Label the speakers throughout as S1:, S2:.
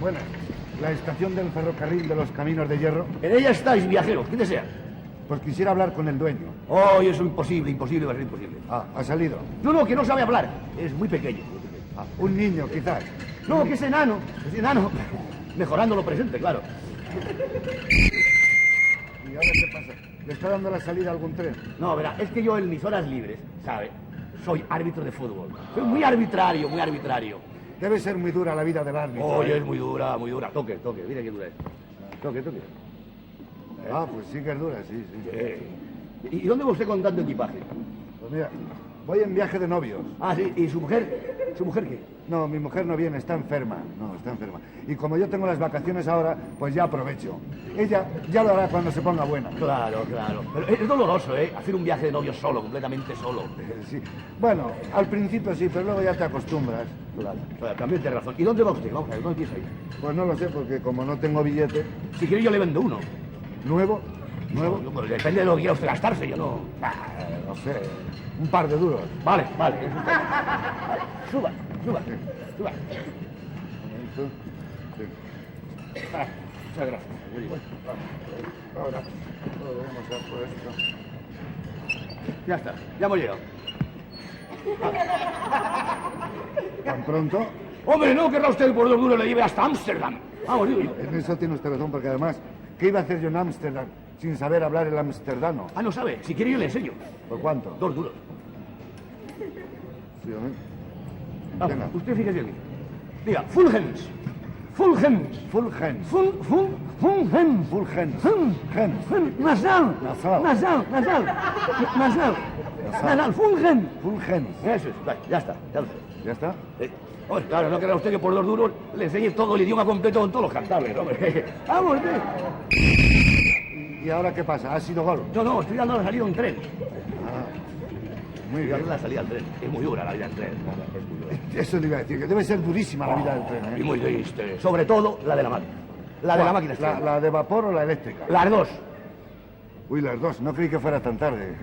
S1: Buenas. La estación del ferrocarril de los Caminos de Hierro.
S2: En ella estáis, viajero. ¿Qué desea?
S1: Pues quisiera hablar con el dueño.
S2: Oh, eso es imposible, va a ser imposible.
S1: Ah, ha salido.
S2: No, que no sabe hablar. Es muy pequeño.
S1: Ah, un niño, quizás.
S2: No, que es enano. Es enano. Mejorando lo presente, claro.
S1: ¿Y ahora qué pasa? ¿Le está dando la salida a algún tren?
S2: No, verá, es que yo en mis horas libres, ¿sabe? Soy árbitro de fútbol. Soy muy arbitrario, muy arbitrario.
S1: Debe ser muy dura la vida del árbitro.
S2: Oye, es muy dura, muy dura. Toque, mira qué dura es. Toque.
S1: Ah, pues sí que es dura, sí.
S2: ¿Y dónde va usted con tanto equipaje?
S1: Pues mira, voy en viaje de novios.
S2: Ah, sí, ¿y su mujer? ¿Su mujer qué?
S1: No, mi mujer no viene, está enferma. No, está enferma. Y como yo tengo las vacaciones ahora, pues ya aprovecho. Ella ya lo hará cuando se ponga buena.
S2: Claro. Pero es doloroso, ¿eh? Hacer un viaje de novios solo, completamente solo.
S1: Sí. Bueno, al principio sí, pero luego ya te acostumbras.
S2: Claro, también tiene razón. ¿Y dónde va usted? Vamos a ver, ¿dónde piensa ir?
S1: Pues no lo sé, porque como no tengo billete...
S2: Si quiere yo le vendo uno.
S1: ¿Nuevo? ¿Nuevo?
S2: No, pues depende de lo que quiera usted gastarse, yo no...
S1: No sé, un par de duros.
S2: Vale. Suba. Muchas gracias.
S1: Ahora, vamos a por esto.
S2: Ya está, ya hemos llegado.
S1: ¿Tan pronto?
S2: Hombre, no querrá usted que por 2 duros le lleve hasta Ámsterdam. Vamos, digo yo.
S1: En eso tiene usted razón, porque además, ¿qué iba a hacer yo en Ámsterdam sin saber hablar el amsterdano?
S2: Ah, no sabe. Si quiere yo le enseño.
S1: ¿Por cuánto?
S2: 2 duros.
S1: Sí, hombre.
S2: Ah,
S1: Venga.
S2: usted fíjese aquí. Diga, Fulgens. Fulgens.
S1: Fulgens.
S2: Fulgens.
S1: Fulgens.
S2: Fulgens. Nasal. Fulgens.
S1: Fulgens.
S2: Eso es. Vale, ya está.
S1: ¿Ya está?
S2: Hombre, claro, no querrá usted que por 2 duros le enseñe todo el idioma completo con todos los cantables, hombre. Vamos,
S1: ¿Y ahora qué pasa? ¿Ha sido gol?
S2: No, estoy dando la salida a un tren.
S1: Muy
S2: Estoy
S1: bien.
S2: dando la salida al tren. Es muy dura la vida del tren. Es muy dura.
S1: Eso le iba a decir, que debe ser durísima la vida del tren, ¿eh?
S2: Y muy triste. Sobre todo la de la máquina. La de la máquina.
S1: ¿La de vapor o la eléctrica?
S2: Las dos.
S1: Uy, las dos. No creí que fuera tan tarde.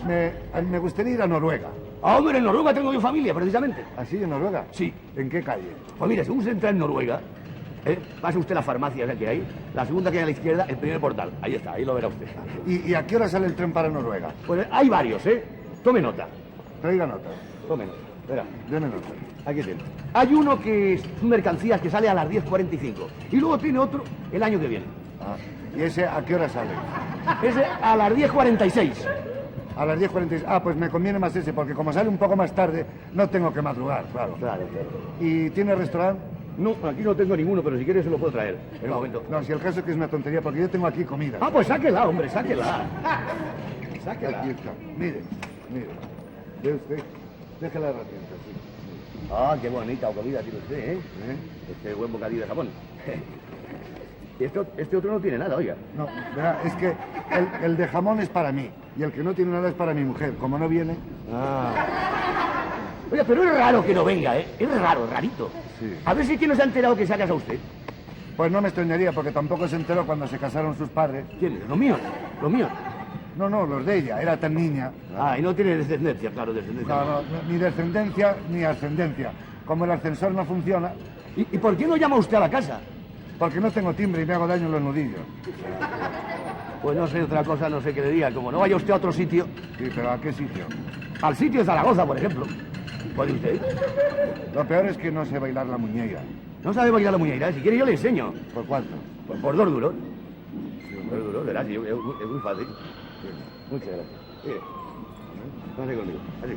S1: Me gustaría ir a Noruega.
S2: Ah, hombre, en Noruega tengo yo familia, precisamente.
S1: ¿Así, en Noruega?
S2: Sí.
S1: ¿En qué calle?
S2: Pues mire, según se entra en Noruega, pase usted la farmacia esa que hay, la segunda que hay a la izquierda, el primer portal. Ahí está, ahí lo verá usted.
S1: ¿Y a qué hora sale el tren para Noruega?
S2: Pues hay varios, ¿eh? Tome nota.
S1: Traiga nota.
S2: Tome nota. Verá.
S1: Deme nota.
S2: Aquí tiene. Hay uno que es mercancías que sale a las 10:45. Y luego tiene otro el año que viene.
S1: Ah, ¿y ese a qué hora sale?
S2: Ese a las 10:46.
S1: A las 10:46. Ah, pues me conviene más ese, porque como sale un poco más tarde, no tengo que madrugar, claro.
S2: Claro.
S1: ¿Y tiene restaurante?
S2: No, aquí no tengo ninguno, pero si quieres se lo puedo traer. En un momento.
S1: No, si el caso es que es una tontería, porque yo tengo aquí comida.
S2: Ah, pues sáquela, hombre, sáquela. Sáquela.
S1: Aquí está. Mire. ¿Ve usted? Déjala la herramienta, sí.
S2: Ah, qué bonita comida tiene usted, ¿eh? Este buen bocadillo de jamón. Y este otro no tiene nada, oiga.
S1: No, verá, es que el de jamón es para mí, y el que no tiene nada es para mi mujer. Como no viene...
S2: Oiga, pero es raro que no venga, ¿eh? Es raro, rarito.
S1: Sí.
S2: A ver si quién no se ha enterado que se ha casado usted.
S1: Pues no me extrañaría, porque tampoco se enteró cuando se casaron sus padres.
S2: ¿Quién? Los míos. Los míos.
S1: No, los de ella, era tan niña.
S2: Ah, y no tiene descendencia, claro, descendencia.
S1: No, ni descendencia ni ascendencia. Como el ascensor no funciona,
S2: ¿Y por qué no llama usted a la casa?
S1: porque no tengo timbre y me hago daño en los nudillos.
S2: Pues no sé otra cosa, no sé qué le diga. Como no vaya usted a otro sitio,
S1: Sí, pero ¿a qué sitio?
S2: al sitio de Zaragoza, por ejemplo. ¿Puede usted?
S1: Lo peor es que no sé bailar la muñeira.
S2: No sabe bailar la muñeira, si quiere yo le enseño.
S1: ¿Por cuánto?
S2: Pues por 2 duros. 2 duros, verás, es muy fácil. Muchas gracias. Mire. Pase conmigo. Así.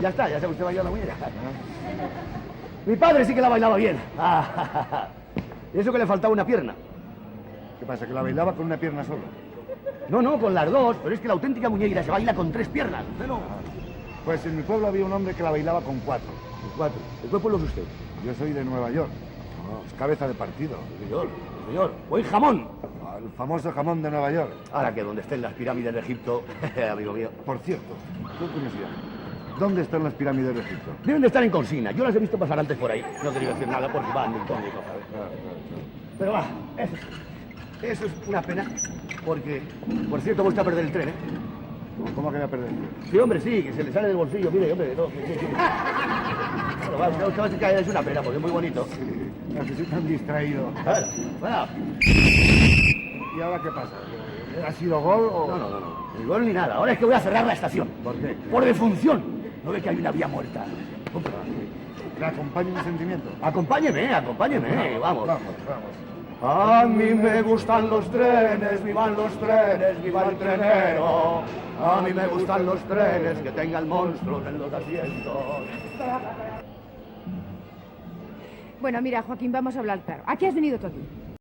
S2: Ya está, ya sabe usted bailar la muñeira. Mi padre sí que la bailaba bien. Y eso que le faltaba una pierna.
S1: ¿Qué pasa, que la bailaba con una pierna sola?
S2: No, con las dos, pero es que la auténtica muñeira se baila con 3 piernas. ¿Usted no?
S1: Pues en mi pueblo había un hombre que la bailaba con 4.
S2: Con 4. ¿De qué pueblo es usted?
S1: Yo soy de Nueva York. Es cabeza de partido.
S2: Señor. Buen jamón.
S1: El famoso jamón de Nueva York.
S2: Ahora que donde estén las pirámides de Egipto, amigo mío.
S1: Por cierto, qué curiosidad. ¿Dónde están las pirámides de Egipto?
S2: Deben de estar en consigna. Yo las he visto pasar antes por ahí. No quería decir nada porque van de incógnito, ¿sabes? Pero va, eso es una pena, porque, por cierto, voy a perder el tren, ¿eh?
S1: ¿Cómo que voy a perder?
S2: Sí, hombre, sí, que se le sale del bolsillo, mire, hombre, no, sí. Bueno, va, usted va a decir que es una pena, porque es muy bonito.
S1: Sí, es que soy tan distraído.
S2: Bueno.
S1: ¿Y ahora qué pasa? ¿Ha sido gol o...?
S2: No. Ni gol ni nada. Ahora es que voy a cerrar la estación.
S1: ¿Por qué?
S2: Por defunción. ¿No ve que hay una vía muerta?
S1: ¿Le acompaña mi sentimiento?
S2: Acompáñeme, vamos.
S1: Vamos.
S2: A mí me gustan los trenes, vivan los trenes, viva el trenero. A mí me gustan los trenes que tengan monstruos en los asientos.
S3: Bueno, mira, Joaquín, vamos a hablar claro. ¿A qué has venido tú aquí?